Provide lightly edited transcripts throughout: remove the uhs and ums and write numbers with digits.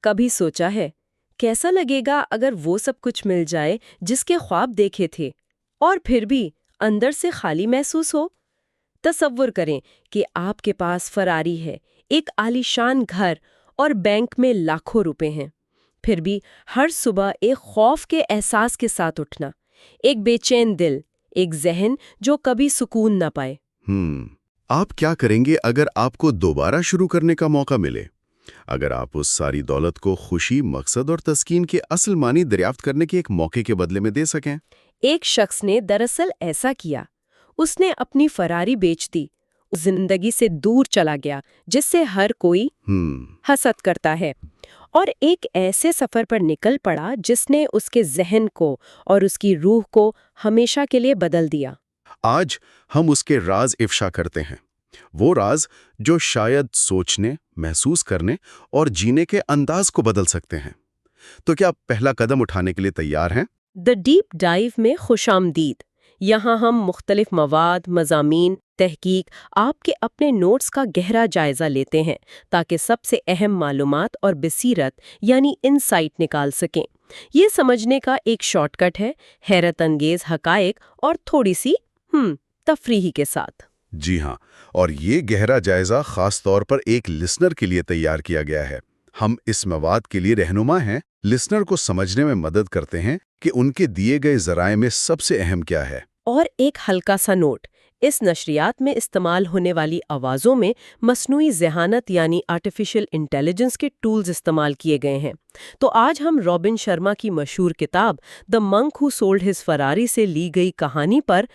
کبھی سوچا ہے کیسا لگے گا اگر وہ سب کچھ مل جائے جس کے خواب دیکھے تھے اور پھر بھی اندر سے خالی محسوس ہو؟ تصور کریں کہ آپ کے پاس فراری ہے، ایک عالیشان گھر اور بینک میں لاکھوں روپے ہیں، پھر بھی ہر صبح ایک خوف کے احساس کے ساتھ اٹھنا، ایک بے چین دل، ایک ذہن جو کبھی سکون نہ پائے۔ آپ کیا کریں گے اگر آپ کو دوبارہ شروع کرنے کا موقع ملے؟ اگر آپ اس ساری دولت کو خوشی، مقصد اور تسکین کے اصل معنی دریافت کرنے کے ایک موقع کے بدلے میں دے سکیں؟ ایک شخص نے دراصل ایسا کیا۔ اس نے اپنی فراری بیچ دی، زندگی سے دور چلا گیا جس سے ہر کوئی حسد کرتا ہے، اور ایک ایسے سفر پر نکل پڑا جس نے اس کے ذہن کو اور اس کی روح کو ہمیشہ کے لیے بدل دیا۔ آج ہم اس کے راز افشا کرتے ہیں، وہ راز جو شاید سوچنے، محسوس کرنے اور جینے کے انداز کو بدل سکتے ہیں۔ تو کیا آپ پہلا قدم اٹھانے کے لیے تیار ہیں؟ دی ڈیپ ڈائیو میں خوش آمدید۔ یہاں ہم مختلف مواد، مضامین، تحقیق، آپ کے اپنے نوٹس کا گہرا جائزہ لیتے ہیں تاکہ سب سے اہم معلومات اور بصیرت یعنی انسائٹ نکال سکیں۔ یہ سمجھنے کا ایک شارٹ کٹ ہے، حیرت انگیز حقائق اور تھوڑی سی تفریح کے ساتھ۔ جی ہاں، اور یہ گہرا جائزہ خاص طور پر ایک لسنر کے لیے تیار کیا گیا ہے۔ ہم اس مواد کے لیے رہنما ہیں، لسنر کو سمجھنے میں مدد کرتے ہیں کہ ان کے دیے گئے ذرائع میں سب سے اہم کیا ہے۔ اور ایک ہلکا سا نوٹ، اس نشریات میں استعمال ہونے والی آوازوں میں مصنوعی ذہانت یعنی آرٹیفیشل انٹیلیجنس کے ٹولز استعمال کیے گئے ہیں۔ تو آج ہم رابن شرما کی مشہور کتاب دی منک ہو سولڈ ہز فراری سے لی گئی کہانی پر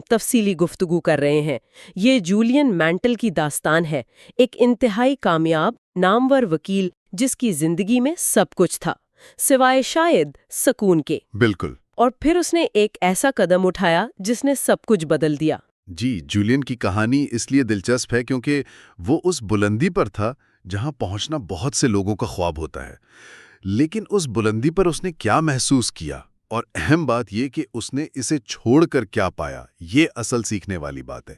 تفصیلی گفتگو کر رہے ہیں۔ یہ جولین مینٹل کی داستان ہے، ایک انتہائی کامیاب، نامور وکیل جس کی زندگی میں سب کچھ تھا سوائے شاید سکون کے۔ بالکل۔ اور پھر اس نے ایک ایسا قدم اٹھایا جس نے سب کچھ بدل دیا۔ جی، جولین کی کہانی اس لیے دلچسپ ہے کیونکہ وہ اس بلندی پر تھا جہاں پہنچنا بہت سے لوگوں کا خواب ہوتا ہے، لیکن اس بلندی پر اس نے کیا محسوس کیا، اور اہم بات یہ کہ اس نے اسے چھوڑ کر کیا پایا، یہ اصل سیکھنے والی بات ہے۔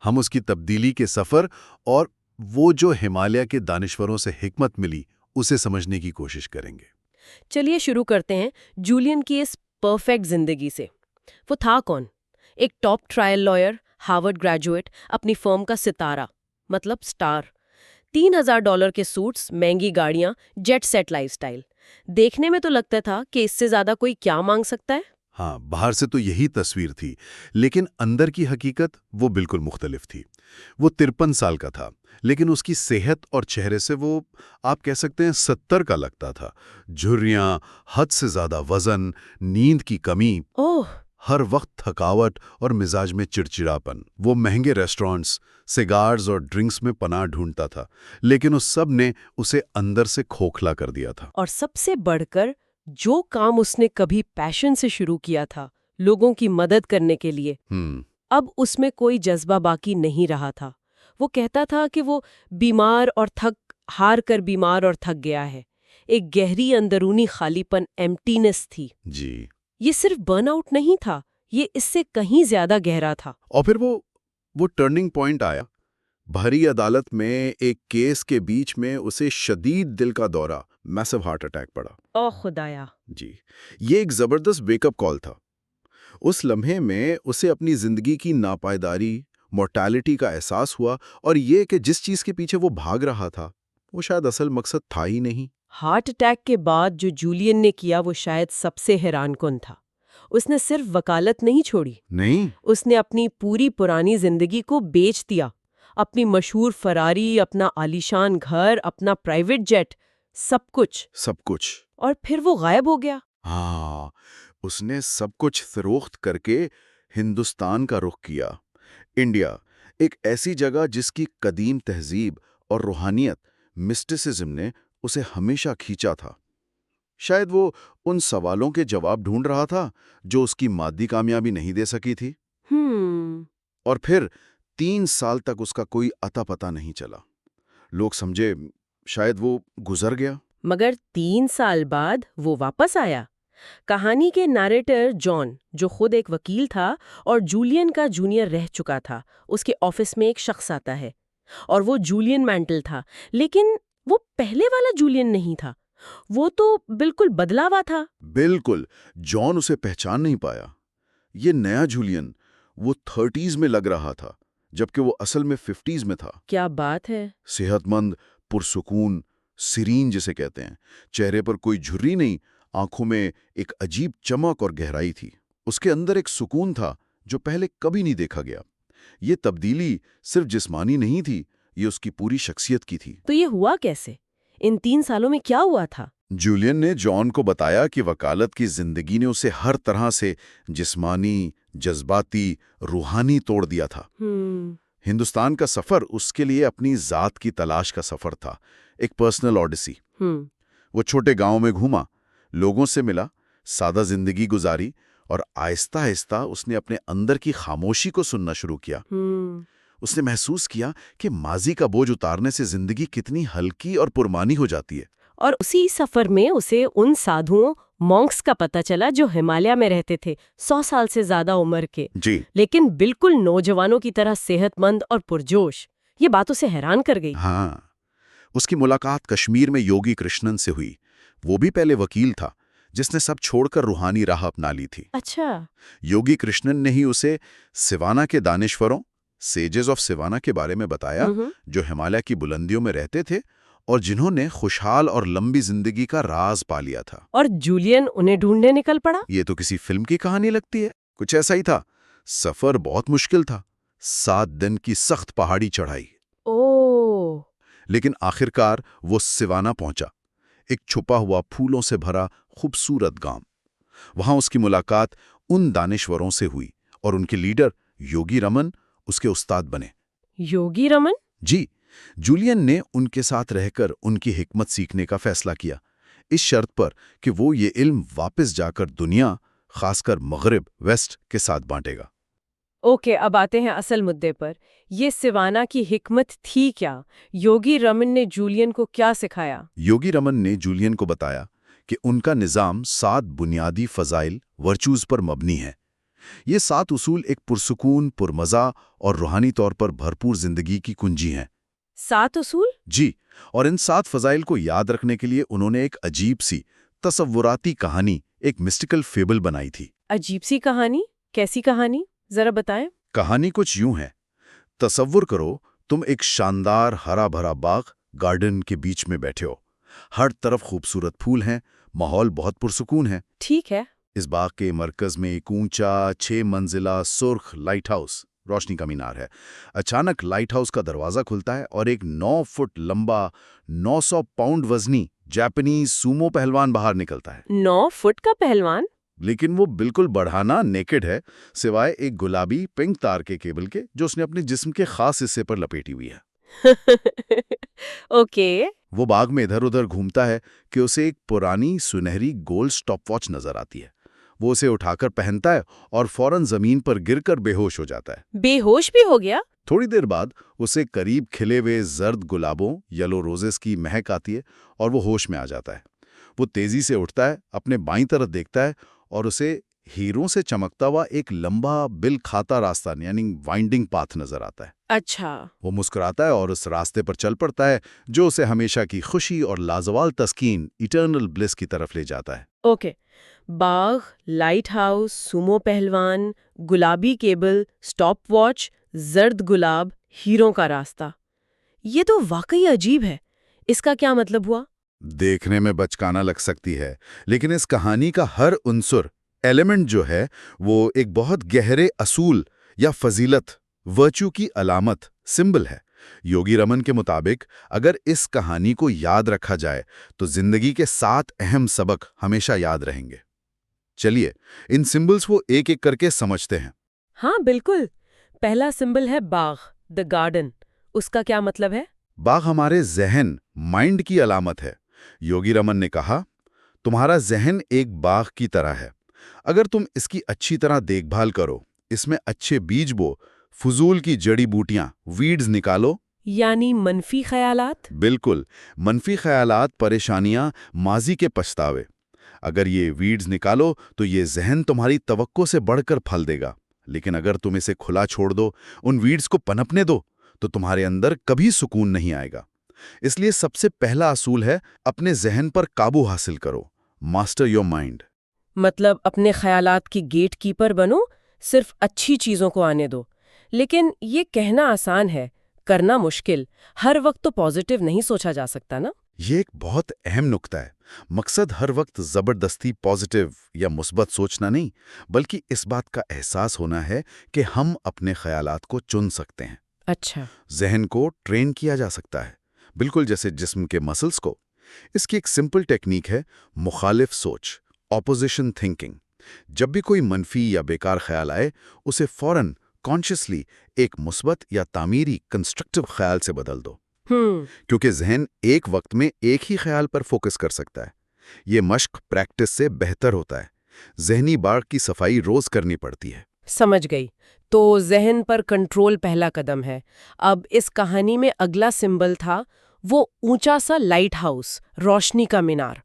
ہم اس کی تبدیلی کے سفر اور وہ جو ہمالیہ کے دانشوروں سے حکمت ملی اسے سمجھنے کی کوشش کریں گے۔ چلیے شروع کرتے ہیں جولین کی اس پرفیکٹ زندگی سے۔ وہ تھا کون؟ ایک top trial lawyer, Harvard graduate, اپنی فرم کا ستارہ، مطلب سٹار۔ $3000 کے سوٹس، مہنگی گاڑیاں، جیٹ سیٹ لائف سٹائل۔ دیکھنے میں تو لگتا تھا کہ اس سے زیادہ کوئی کیا مانگ سکتا ہے؟ ہاں، باہر سے تو یہی تصویر تھی، لیکن اندر کی حقیقت وہ بالکل مختلف تھی۔ وہ 53 سال کا تھا، لیکن اس کی صحت اور چہرے سے وہ آپ کہہ سکتے ہیں 70 کا لگتا تھا۔ جھریاں، حد سے زیادہ وزن، نیند کی کمی، ہر وقت تھکاوٹ اور مزاج میں چڑچڑاپن۔ وہ مہنگے ریسٹورانٹس، سیگارز اور ڈرنکس میں پناہ ڈھونڈتا تھا، لیکن اس سب نے اسے اندر سے کھوکھلا کر دیا تھا۔ اور سب سے بڑھ کر جو کام اس نے کبھی پیشن سے شروع کیا تھا، لوگوں کی مدد کرنے کے لیے، اب اس میں کوئی جذبہ باقی نہیں رہا تھا۔ وہ کہتا تھا کہ وہ بیمار اور ہار کر بیمار اور تھک گیا ہے۔ ایک گہری اندرونی خالی پن، ایمٹینس تھی۔ جی، یہ صرف برن آؤٹ نہیں تھا، یہ اس سے کہیں زیادہ گہرا تھا۔ اور پھر وہ ٹرننگ پوائنٹ آیا۔ بھری عدالت میں ایک کیس کے بیچ میں اسے شدید دل کا دورہ، میسو ہارٹ اٹیک پڑا۔ او خدایا! جی، یہ ایک زبردست ویک اپ کال تھا۔ اس لمحے میں اسے اپنی زندگی کی ناپائیداری، مورٹیلٹی کا احساس ہوا، اور یہ کہ جس چیز کے پیچھے وہ بھاگ رہا تھا وہ شاید اصل مقصد تھا ہی نہیں۔ ہارٹ اٹیک کے بعد جو جولین نے کیا وہ شاید سب سے حیران کن تھا۔ اس نے صرف وکالت نہیں چھوڑی، نہیں، اس نے اپنی پوری پرانی زندگی کو بیچ دیا۔ اپنی مشہور فراری، اپنا عالیشان گھر، اپنا پرائیویٹ جیٹ، سب کچھ۔ اور پھر وہ غائب ہو گیا۔ ہاں، اس نے سب کچھ فروخت کر کے ہندوستان کا رخ کیا۔ انڈیا، ایک ایسی جگہ جس کی قدیم تہذیب اور روحانیت، مسٹیسزم نے اسے ہمیشہ کھینچا تھا۔ شاید وہ ان سوالوں کے جواب ڈھونڈ رہا تھا جو اس کی مادی کامیابی نہیں دے سکی تھی۔ اور پھر 3 سال تک اس کا کوئی اتا پتہ نہیں چلا۔ لوگ سمجھے شاید وہ گزر گیا، مگر 3 سال بعد وہ واپس آیا۔ کہانی کے نریٹر جان، جو خود ایک وکیل تھا اور جولین کا جونیئر رہ چکا تھا، اس کے آفس میں ایک شخص آتا ہے، اور وہ جولین مینٹل تھا، لیکن وہ پہلے والا جولین نہیں تھا، وہ تو بالکل بدلا ہوا تھا۔ بالکل، جان اسے پہچان نہیں پایا۔ یہ نیا جولین وہ 30s میں لگ رہا تھا، جبکہ وہ اصل میں 50s میں تھا۔ کیا بات ہے! صحت مند، پرسکون، سرین جسے کہتے ہیں، چہرے پر کوئی جھری نہیں، آنکھوں میں ایک عجیب چمک اور گہرائی تھی۔ اس کے اندر ایک سکون تھا جو پہلے کبھی نہیں دیکھا گیا۔ یہ تبدیلی صرف جسمانی نہیں تھی، یہ اس کی پوری شخصیت کی تھی۔ تو یہ ہوا کیسے؟ ان 3 سالوں میں کیا ہوا تھا؟ جولین نے جان کو بتایا کہ وکالت کی زندگی نے اسے ہر طرح سے جسمانی، جذباتی، روحانی توڑ دیا تھا۔ ہندوستان کا سفر اس کے لیے اپنی ذات کی تلاش کا سفر تھا، ایک پرسنل آڈیسی۔ وہ چھوٹے گاؤں میں گھوما، لوگوں سے ملا، سادہ زندگی گزاری، اور آہستہ آہستہ اس نے اپنے اندر کی خاموشی کو سننا شروع کیا۔ اس نے محسوس کیا کہ ماضی کا بوجھ اتارنے سے زندگی کتنی ہلکی اور پرمانی ہو جاتی ہے۔ اور اسی سفر میں اسے ان سادھوؤں، مونکس کا پتہ چلا جو ہمالیہ میں رہتے تھے، 100 سال سے زیادہ عمر کے، جی، لیکن بالکل نوجوانوں کی طرح صحت مند اور پرجوش۔ یہ بات اسے حیران کر گئی۔ ہاں، اس کی ملاقات کشمیر میں یوگی کرشنن سے ہوئی۔ وہ بھی پہلے وکیل تھا، جس نے سب چھوڑ کر روحانی راہ اپنا لی تھی۔ اچھا۔ یوگی کرشنن نے ہی اسے سیوانا کے دانشوروں، سیجز آف سیوانا کے بارے میں بتایا، جو ہمالیہ کی بلندیوں میں رہتے تھے اور جنہوں نے خوشحال اور لمبی زندگی کا راز پا لیا تھا۔ اور جولین انہیں ڈھونڈنے نکل پڑا؟ یہ تو کسی فلم کی کہانی لگتی ہے۔ کچھ ایسا ہی تھا۔ سفر بہت مشکل تھا، 7 دن کی سخت پہاڑی چڑھائی، لیکن آخرکار وہ سیوانا پہنچا، ایک چھپا ہوا پھولوں سے بھرا خوبصورت گاؤں۔ وہاں اس کی ملاقات ان دانشوروں سے ہوئی اور ان کے لیڈر یوگی رمن اس کے استاد بنے۔ یوگی رمن؟ جی، جولین نے ان کے ساتھ رہ کر ان کی حکمت سیکھنے کا فیصلہ کیا، اس شرط پر کہ وہ یہ علم واپس جا کر دنیا، خاص کر مغرب، ویسٹ کے ساتھ بانٹے گا۔ اوکے، اب آتے ہیں اصل مدے پر۔ یہ سیوانا کی حکمت تھی کیا؟ یوگی رمن نے جولین کو کیا سکھایا؟ یوگی رمن نے جولین کو بتایا کہ ان کا نظام 7 بنیادی فضائل، ورچوز پر مبنی ہے۔ یہ 7 اصول ایک پرسکون، پرمزہ اور روحانی طور پر بھرپور زندگی کی کنجی ہیں۔ 7 اصول؟ جی، اور ان 7 فضائل کو یاد رکھنے کے لیے انہوں نے ایک عجیب سی تصوراتی کہانی، ایک مسٹیکل فیبل بنائی تھی۔ عجیب سی کہانی؟ کیسی کہانی؟ ذرا بتائیں۔ کہانی کچھ یوں ہے۔ تصور کرو تم ایک شاندار ہرا بھرا باغ، گارڈن کے بیچ میں بیٹھے ہو، ہر طرف خوبصورت پھول ہیں، ماحول بہت پرسکون ہے۔ ٹھیک ہے۔ اس باغ کے مرکز میں ایک اونچا 6 منزلہ سرخ لائٹ ہاؤس، روشنی کا مینار ہے۔ اچانک لائٹ ہاؤس کا دروازہ کھلتا ہے اور ایک 9 فٹ لمبا، 900 پاؤنڈ وزنی جاپنیز سومو پہلوان باہر نکلتا ہے۔ 9 فٹ کا پہلوان؟ لیکن وہ بالکل بڑھانا نیکڈ ہے، سوائے ایک گلابی پنک تار کے کیبل کے جو اس نے اپنے جسم کے خاص حصے پر لپیٹی ہوئی ہے۔ اوکے۔ وہ باغ میں ادھر ادھر گھومتا ہے کہ اسے ایک پرانی سنہری گولڈ سٹاپ واچ نظر آتی ہے۔ وہ اسے اٹھا کر پہنتا ہے اور فوراً زمین پر گر کر بے ہوش ہو جاتا ہے۔ بے ہوش بھی ہو گیا؟ تھوڑی دیر بعد اسے قریب کھلے ہوئے زرد گلابوں، یلو روزز کی مہک آتی ہے اور وہ ہوش میں آ جاتا ہے۔ وہ تیزی سے اٹھتا ہے، اپنے بائیں طرف دیکھتا ہے اور اسے ہیروں سے چمکتا ہوا ایک لمبا بل کھاتا راستہ یعنی وائنڈنگ پاتھ نظر آتا ہے۔ اچھا۔ وہ مسکراتا ہے اور اس راستے پر چل پڑتا ہے جو اسے ہمیشہ کی خوشی اور لازوال تسکین، ایٹرنل بلس کی طرف لے جاتا ہے۔ اوکے، باغ، لائٹ ہاؤس، سومو پہلوان، گلابی کیبل، سٹاپ واچ، زرد گلاب، ہیروں کا راستہ۔ یہ تو واقعی عجیب ہے۔ اس کا کیا مطلب ہوا؟ دیکھنے میں بچکانا لگ سکتی ہے، لیکن اس کہانی کا ہر عنصر، ایلیمنٹ جو ہے، وہ ایک بہت گہرے اصول یا فضیلت، ورچو کی علامت، سمبل ہے۔ یوگی رمن کے مطابق اگر اس کہانی کو یاد رکھا جائے تو زندگی کے 7 اہم سبق ہمیشہ یاد رہیں گے۔ چلیے ان سمبلز کو ایک ایک کر کے سمجھتے ہیں۔ ہاں بالکل۔ پہلا سمبل ہے باغ، دی گارڈن۔ اس کا کیا مطلب ہے؟ باغ ہمارے ذہن، مائنڈ کی علامت ہے۔ یوگی رمن نے کہا، تمہارا ذہن ایک باغ کی طرح ہے۔ اگر تم اس کی اچھی طرح دیکھ بھال کرو، اس میں اچھے بیج بو، فضول کی جڑی بوٹیاں، ویڈز نکالو۔ یعنی منفی خیالات؟ بالکل، منفی خیالات، پریشانیاں، ماضی کے پچھتاوے۔ اگر یہ ویڈز نکالو تو یہ ذہن تمہاری توقع سے بڑھ کر پھل دے گا، لیکن اگر تم اسے کھلا چھوڑ دو، ان ویڈز کو پنپنے دو، تو تمہارے اندر کبھی سکون نہیں آئے گا۔ اس لیے سب سے پہلا اصول ہے اپنے ذہن پر قابو حاصل کرو، ماسٹر یور مائنڈ۔ مطلب اپنے خیالات کی گیٹ کیپر بنو، صرف اچھی چیزوں کو آنے دو۔ لیکن یہ کہنا آسان ہے، کرنا مشکل۔ ہر وقت تو پازیٹیو نہیں سوچا جا سکتا نا؟ یہ ایک بہت اہم نکتہ ہے۔ مقصد ہر وقت زبردستی پازیٹیو یا مثبت سوچنا نہیں، بلکہ اس بات کا احساس ہونا ہے کہ ہم اپنے خیالات کو چن سکتے ہیں۔ اچھا۔ ذہن کو ٹرین کیا جا سکتا ہے، بالکل جیسے جسم کے مسلز کو۔ اس کی ایک سمپل ٹیکنیک ہے مخالف سوچ، اپوزیشن تھنکنگ۔ جب بھی کوئی منفی یا بیکار خیال آئے، اسے فوراً کانشیسلی ایک مثبت یا تعمیری کنسٹرکٹیو خیال سے بدل دو، کیونکہ ذہن ایک وقت میں ایک ہی خیال پر فوکس کر سکتا ہے۔ یہ مشق پریکٹس سے بہتر ہوتا ہے۔ ذہنی باغ کی صفائی روز کرنی پڑتی ہے۔ سمجھ گئی۔ تو ذہن پر کنٹرول پہلا قدم ہے۔ اب اس کہانی میں اگلا سمبل تھا وہ اونچا سا لائٹ ہاؤس، روشنی کا مینار۔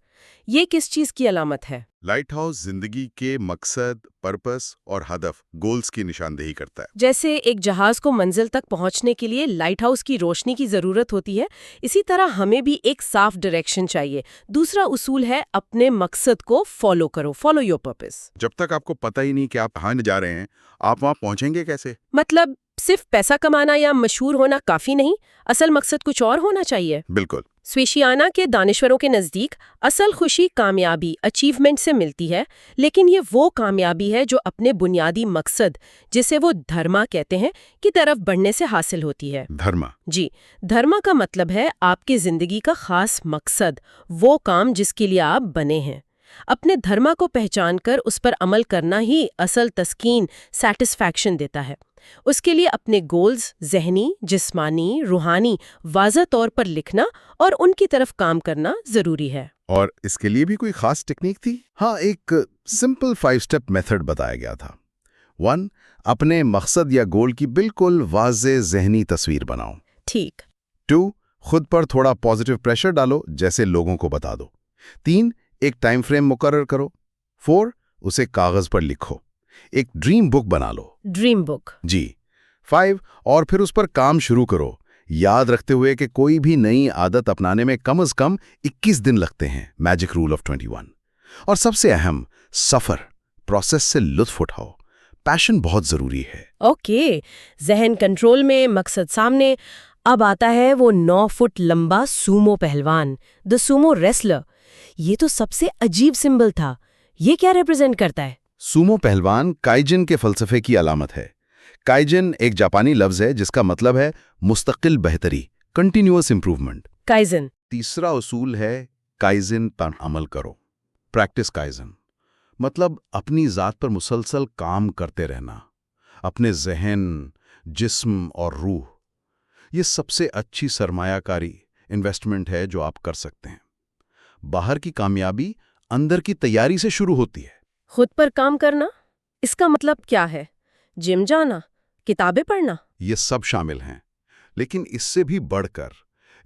یہ کس چیز کی علامت ہے؟ لائٹ ہاؤس زندگی کے مقصد، پرپس اور ہدف، گولز کی نشاندہی کرتا ہے۔ جیسے ایک جہاز کو منزل تک پہنچنے کے لیے لائٹ ہاؤس کی روشنی کی ضرورت ہوتی ہے، اسی طرح ہمیں بھی ایک صاف ڈائریکشن چاہیے۔ دوسرا اصول ہے اپنے مقصد کو فالو کرو، فالو یور پرپس۔ جب تک آپ کو پتہ ہی نہیں کہ آپ کہاں جا رہے ہیں، آپ وہاں پہنچیں گے کیسے؟ مطلب صرف پیسہ کمانا یا مشہور ہونا کافی نہیں، اصل مقصد کچھ اور ہونا چاہیے۔ بالکل۔ سویشیانا کے دانشوروں کے نزدیک اصل خوشی کامیابی، اچیومنٹ سے ملتی ہے، لیکن یہ وہ کامیابی ہے جو اپنے بنیادی مقصد، جسے وہ دھرما کہتے ہیں، کی طرف بڑھنے سے حاصل ہوتی ہے۔ دھرما؟ جی، دھرما کا مطلب ہے آپ کی زندگی کا خاص مقصد، وہ کام جس کے لیے آپ بنے ہیں۔ اپنے دھرما کو پہچان کر اس پر عمل کرنا ہی اصل تسکین، سیٹسفیکشن دیتا ہے۔ اس کے لیے اپنے گولز ذہنی، جسمانی، روحانی واضح طور پر لکھنا اور ان کی طرف کام کرنا ضروری ہے۔ اور اس کے لیے بھی کوئی خاص ٹیکنیک تھی؟ ہاں، ایک سمپل 5 اسٹیپ میتھڈ بتایا گیا تھا۔ 1، اپنے مقصد یا گول کی بالکل واضح ذہنی تصویر بناؤ۔ ٹھیک۔ 2، خود پر تھوڑا پازیٹیو پریشر ڈالو، جیسے لوگوں کو بتا دو۔ 3، ایک ٹائم فریم مقرر کرو۔ 4، اسے کاغذ پر لکھو، ایک ڈریم بک بنا لو۔ ڈریم بک؟ جی۔ 5، اور پھر اس پر کام شروع کرو، یاد رکھتے ہوئے کہ کوئی بھی نئی عادت اپنانے میں کم از کم 21 دن لگتے ہیں، میجک رول آف 21۔ اور سب سے اہم، سفر، پروسیس سے لطف اٹھاؤ، پیشن بہت ضروری ہے۔ اوکے، ذہن کنٹرول میں، مقصد سامنے۔ اب آتا ہے وہ 9 فٹ لمبا سومو پہلوان، دی سومو ریسلر۔ یہ تو سب سے عجیب سمبل تھا، یہ کیا ریپرزینٹ کرتا ہے؟ سومو پہلوان کائجن کے فلسفے کی علامت ہے۔ کائجن ایک جاپانی لفظ ہے جس کا مطلب ہے مستقل بہتری، کنٹینیوس امپروومنٹ۔ کائزن۔ تیسرا اصول ہے کائزن پر عمل کرو، پریکٹس کائزن۔ مطلب اپنی ذات پر مسلسل کام کرتے رہنا، اپنے ذہن، جسم اور روح۔ یہ سب سے اچھی سرمایہ کاری، انویسٹمنٹ ہے جو آپ کر سکتے ہیں۔ باہر کی کامیابی اندر کی تیاری سے شروع ہوتی ہے۔ خود پر کام کرنا، اس کا مطلب کیا ہے؟ جم جانا، کتابیں پڑھنا؟ یہ سب شامل ہیں، لیکن اس سے بھی بڑھ کر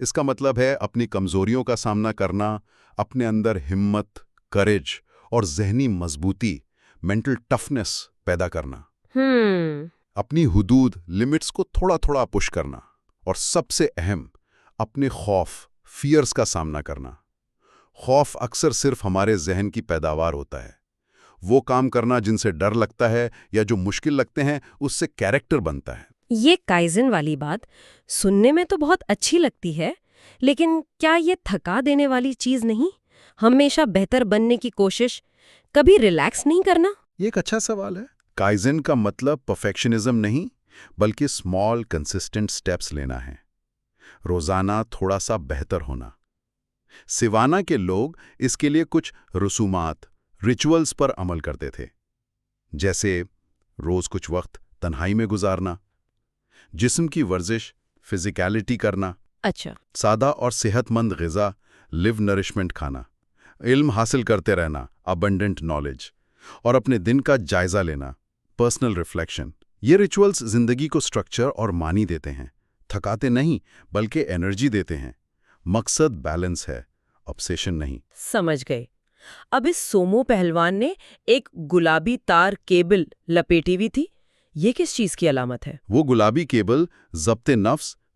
اس کا مطلب ہے اپنی کمزوریوں کا سامنا کرنا، اپنے اندر ہمت، کریج اور ذہنی مضبوطی، مینٹل ٹفنس پیدا کرنا۔ اپنی حدود، لمٹس کو تھوڑا تھوڑا پش کرنا، اور سب سے اہم، اپنے خوف، فیئرز کا سامنا کرنا۔ خوف اکثر صرف ہمارے ذہن کی پیداوار ہوتا ہے۔ وہ کام کرنا جن سے ڈر لگتا ہے یا جو مشکل لگتے ہیں، اس سے کیریکٹر بنتا ہے۔ یہ کائزن والی بات سننے میں تو بہت اچھی لگتی ہے، لیکن کیا یہ تھکا دینے والی چیز نہیں؟ ہمیشہ بہتر بننے کی کوشش، کبھی ریلیکس نہیں کرنا؟ یہ ایک اچھا سوال ہے۔ کائزن کا مطلب پرفیکشنزم نہیں، بلکہ اسمال کنسسٹنٹ سٹیپس لینا ہے، روزانہ تھوڑا سا بہتر ہونا۔ سیوانا کے لوگ اس کے لیے کچھ رسومات، ریچولز پر عمل کرتے تھے، جیسے روز کچھ وقت تنہائی میں گزارنا، جسم کی ورزش، فزیکیلٹی کرنا، اچھا، سادہ اور صحت مند غذا، لیو نرشمنٹ کھانا، علم حاصل کرتے رہنا، ابنڈنٹ نالج، اور اپنے دن کا جائزہ لینا، پرسنل ریفلیکشن۔ یہ ریچولز زندگی کو سٹرکچر اور معنی دیتے ہیں، تھکاتے نہیں بلکہ انرجی دیتے ہیں۔ مقصد بیلنس ہے، obsession نہیں۔ سمجھ گئے۔ اب اس سومو پہلوان نے ایک گلابی تار کیبل لپیٹی ہوئی تھی، یہ کس چیز کی علامت ہے؟ وہ گلابی کیبل ضبط نفس،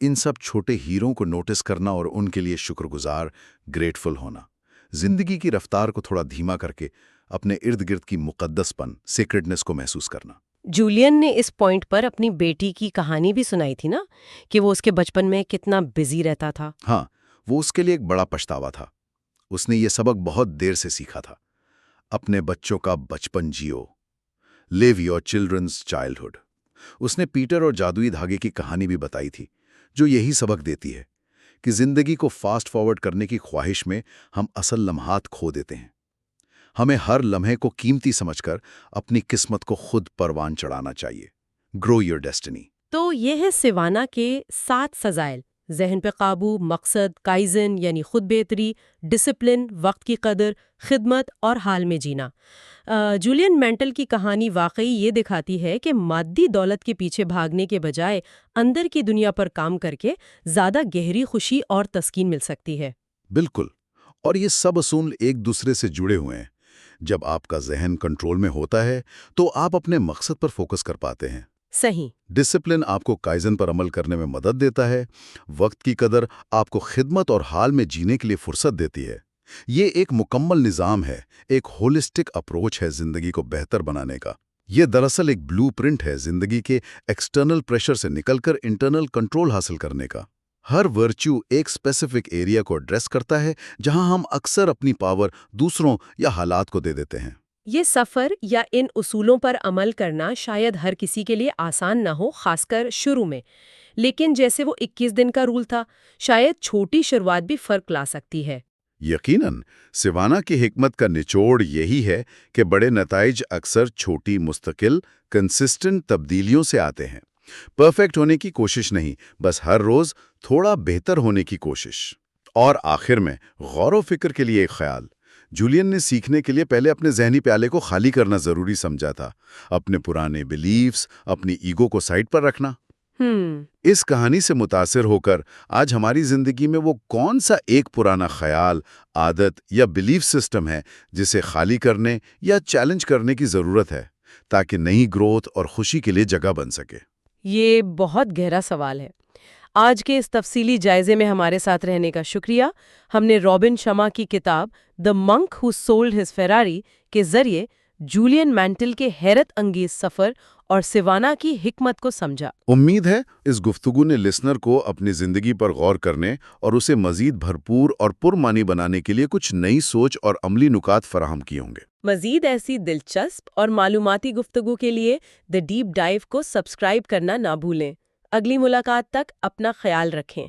ان سب چھوٹے ہیروں کو نوٹس کرنا اور ان کے لیے شکر گزار، گریٹفل ہونا، زندگی کی رفتار کو تھوڑا دھیما کر کے اپنے ارد گرد کی مقدس پن، سیکرڈنس کو محسوس کرنا۔ جولین نے اس پوائنٹ پر اپنی بیٹی کی کہانی بھی سنائی تھی نا، کہ وہ اس کے بچپن میں کتنا بزی رہتا تھا۔ ہاں، وہ اس کے لیے ایک بڑا پچھتاوا تھا۔ اس نے یہ سبق بہت دیر سے سیکھا تھا۔ اپنے بچوں کا بچپن جیو، لیو یور چلڈرنز چائلڈہڈ۔ اس نے پیٹر اور جادوئی دھاگے کی کہانی بھی بتائی تھی، جو یہی سبق دیتی ہے کہ زندگی کو فاسٹ فارورڈ کرنے کی خواہش میں ہم اصل لمحات کھو دیتے ہیں۔ ہمیں ہر لمحے کو قیمتی سمجھ کر اپنی قسمت کو خود پروان چڑھانا چاہیے۔ Grow your destiny. تو یہ ہے سیوانا کے 7 فضائل: ذہن پہ قابو، مقصد، کائزن یعنی خود بہتری، ڈسپلن، وقت کی قدر، خدمت اور حال میں جینا۔ جولین مینٹل کی کہانی واقعی یہ دکھاتی ہے کہ مادی دولت کے پیچھے بھاگنے کے بجائے اندر کی دنیا پر کام کر کے زیادہ گہری خوشی اور تسکین مل سکتی ہے۔ بالکل، اور یہ سب اصول ایک دوسرے سے جڑے ہوئے ہیں۔ جب آپ کا ذہن کنٹرول میں ہوتا ہے تو آپ اپنے مقصد پر فوکس کر پاتے ہیں۔ صحیح۔ ڈسپلن آپ کو کائزن پر عمل کرنے میں مدد دیتا ہے۔ وقت کی قدر آپ کو خدمت اور حال میں جینے کے لیے فرصت دیتی ہے۔ یہ ایک مکمل نظام ہے، ایک ہولسٹک اپروچ ہے زندگی کو بہتر بنانے کا۔ یہ دراصل ایک بلو پرنٹ ہے زندگی کے ایکسٹرنل پریشر سے نکل کر انٹرنل کنٹرول حاصل کرنے کا۔ ہر ورچو ایک اسپیسیفک ایریا کو ایڈریس کرتا ہے جہاں ہم اکثر اپنی پاور دوسروں یا حالات کو دے دیتے ہیں۔ یہ سفر یا ان اصولوں پر عمل کرنا شاید ہر کسی کے لیے آسان نہ ہو، خاص کر شروع میں، لیکن جیسے وہ 21 دن کا رول تھا، شاید چھوٹی شروعات بھی فرق لا سکتی ہے۔ یقیناً، سیوانا کی حکمت کا نچوڑ یہی ہے کہ بڑے نتائج اکثر چھوٹی مستقل کنسسٹنٹ تبدیلیوں سے آتے ہیں۔ پرفیکٹ ہونے کی کوشش نہیں، بس ہر روز تھوڑا بہتر ہونے کی کوشش۔ اور آخر میں غور و فکر کے لیے ایک خیال۔ جولین نے سیکھنے کے لیے پہلے اپنے ذہنی پیالے کو خالی کرنا ضروری سمجھا تھا، اپنے پرانے بلیفز، اپنی ایگو کو سائڈ پر رکھنا۔ اس کہانی سے متاثر ہو کر آج ہماری زندگی میں وہ کون سا ایک پرانا خیال، عادت یا بلیف سسٹم ہے جسے خالی کرنے یا چیلنج کرنے کی ضرورت ہے تاکہ نئی گروتھ اور خوشی کے لیے جگہ بن سکے؟ یہ بہت گہرا سوال ہے۔ آج کے اس تفصیلی جائزے میں ہمارے ساتھ رہنے کا شکریہ۔ ہم نے رابن شرما کی کتاب دی منک ہو سولڈ ہز فیراری کے ذریعے جولین مینٹل کے حیرت انگیز سفر اور سیوانا کی حکمت کو سمجھا۔ امید ہے اس گفتگو نے لسنر کو اپنی زندگی پر غور کرنے اور اسے مزید بھرپور اور پرمعنی بنانے کے لیے کچھ نئی سوچ اور عملی نکات فراہم کیے ہوں گے۔ مزید ایسی دلچسپ اور معلوماتی گفتگو کے لیے دی ڈیپ ڈائیو کو سبسکرائب کرنا نہ بھولیں۔ اگلی ملاقات تک اپنا خیال رکھیں۔